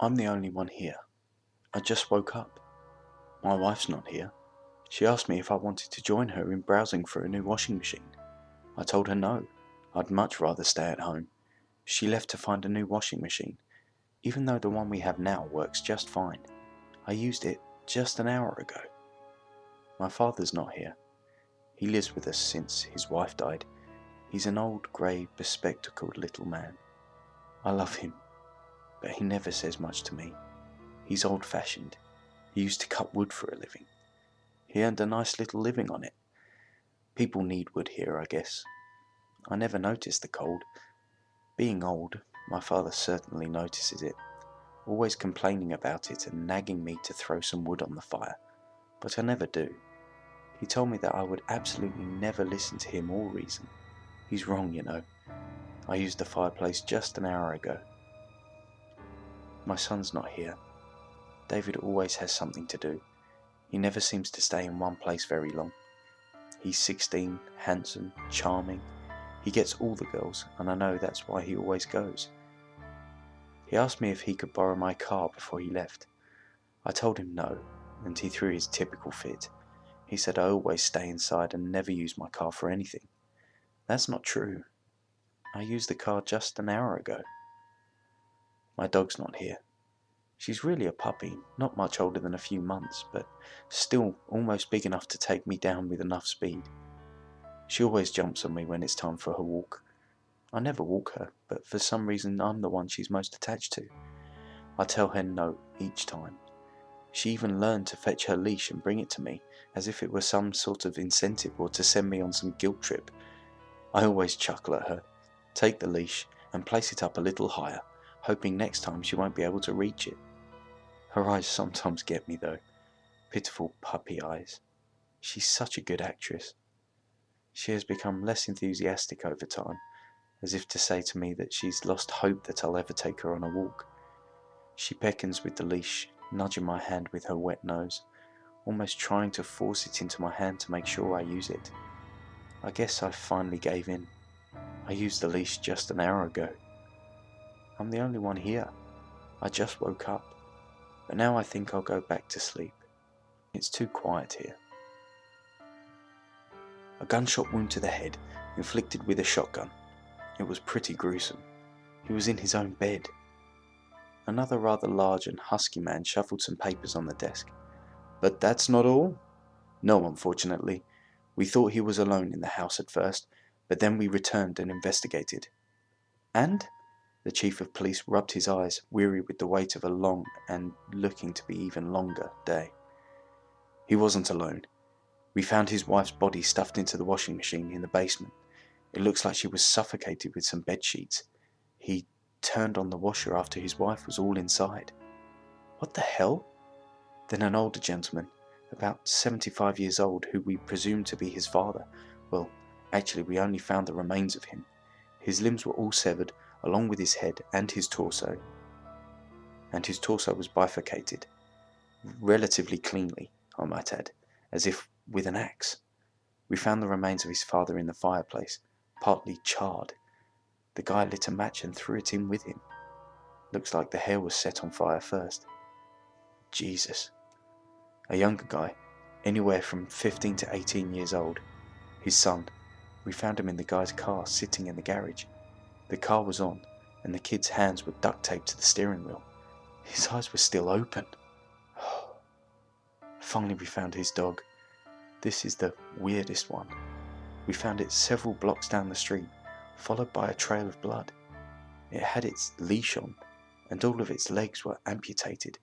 I'm the only one here. I just woke up. My wife's not here. She asked me if I wanted to join her in browsing for a new washing machine. I told her no. I'd much rather stay at home. She left to find a new washing machine, even though the one we have now works just fine. I used it just an hour ago. My father's not here. He lives with us since his wife died. He's an old, grey, bespectacled little man. I love him, but he never says much to me. He's old-fashioned. He used to cut wood for a living. He earned a nice little living on it. People need wood here, I guess. I never noticed the cold. Being old, my father certainly notices it, always complaining about it and nagging me to throw some wood on the fire, but I never do. He told me that I would absolutely never listen to him or reason. He's wrong, you know. I used the fireplace just an hour ago. My son's not here. David always has something to do. He never seems to stay in one place very long. He's 16, handsome, charming. He gets all the girls, and I know that's why he always goes. He asked me if he could borrow my car before he left. I told him no, and he threw his typical fit. He said I always stay inside and never use my car for anything. That's not true. I used the car just an hour ago. My dog's not here. She's really a puppy, not much older than a few months, but still almost big enough to take me down with enough speed. She always jumps on me when it's time for her walk. I never walk her, but for some reason I'm the one she's most attached to. I tell her no each time. She even learned to fetch her leash and bring it to me, as if it were some sort of incentive or to send me on some guilt trip. I always chuckle at her, take the leash and place it up a little higher, hoping next time she won't be able to reach it. Her eyes sometimes get me though, pitiful puppy eyes. She's such a good actress. She has become less enthusiastic over time, as if to say to me that she's lost hope that I'll ever take her on a walk. She beckons with the leash, nudging my hand with her wet nose, almost trying to force it into my hand to make sure I use it. I guess I finally gave in. I used the leash just an hour ago. I'm the only one here. I just woke up, but now I think I'll go back to sleep. It's too quiet here. A gunshot wound to the head, inflicted with a shotgun. It was pretty gruesome. He was in his own bed. Another rather large and husky man shuffled some papers on the desk. But that's not all? No, unfortunately. We thought he was alone in the house at first, but then we returned and investigated. And? The chief of police rubbed his eyes, weary with the weight of a long and looking to be even longer day. He wasn't alone. We found his wife's body stuffed into the washing machine in the basement. It looks like she was suffocated with some bed sheets. He turned on the washer after his wife was all inside. What the hell? Then an older gentleman, about 75 years old, who we presumed to be his father. Well, actually we only found the remains of him. His limbs were all severed, along with his head and his torso. And his torso was bifurcated. Relatively cleanly, I might add, as if with an axe. We found the remains of his father in the fireplace, partly charred. The guy lit a match and threw it in with him. Looks like the hair was set on fire first. Jesus. A younger guy, anywhere from 15 to 18 years old. His son. We found him in the guy's car, sitting in the garage. The car was on, and the kid's hands were duct taped to the steering wheel. His eyes were still open. Finally we found his dog. This is the weirdest one. We found it several blocks down the street, followed by a trail of blood. It had its leash on, and all of its legs were amputated.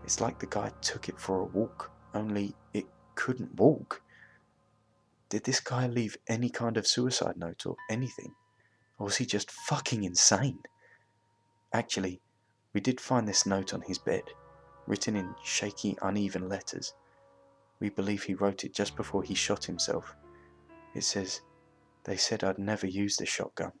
It's like the guy took it for a walk, only it couldn't walk. Did this guy leave any kind of suicide note or anything? Or was he just fucking insane? Actually, we did find this note on his bed, written in shaky, uneven letters. We believe he wrote it just before he shot himself. It says, "They said I'd never use the shotgun.